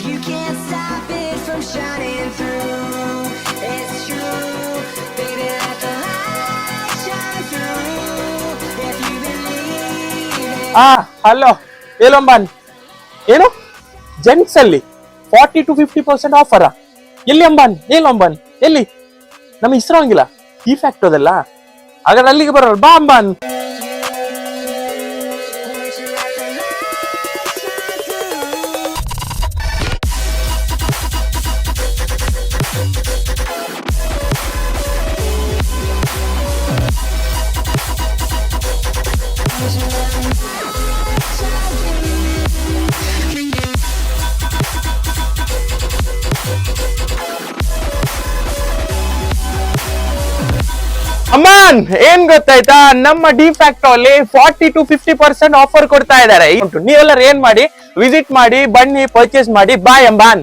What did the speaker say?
You can't stop it from shining through. It's true, baby, let the light shine through. If you believe it. Hello ಏಲೊಂಬನ್ ಏನು gents ಅಲ್ಲಿ 40-50% offer ಎಲ್ಲಿ ಅಂಬಾನ್ ಏಲೊಂಬನ್ ಎಲ್ಲಿ ನಮಗೆ ಹೆಸರು ಹಂಗಿಲ್ಲ ಈ ಫ್ಯಾಕ್ಟೋದಲ್ಲ ಹಾಗಾದ್ರೆ ಅಲ್ಲಿಗೆ ಬರೋರು ಬಾ ಅಂಬಾನ್. ಅಮ್ಮನ್ ಏನ್ ಗೊತ್ತಾಯ್ತಾ, ನಮ್ಮ ಡಿಫ್ಯಾಕ್ಟೋ ಅಲ್ಲಿ 40-50% ಆಫರ್ ಕೊಡ್ತಾ ಇದ್ದಾರೆ. ನೀವೆಲ್ಲರೂ ಏನ್ ಮಾಡಿ, ವಿಸಿಟ್ ಮಾಡಿ, ಬನ್ನಿ, ಪರ್ಚೇಸ್ ಮಾಡಿ, ಬಾಯ್ ಅಂಬಾನ್.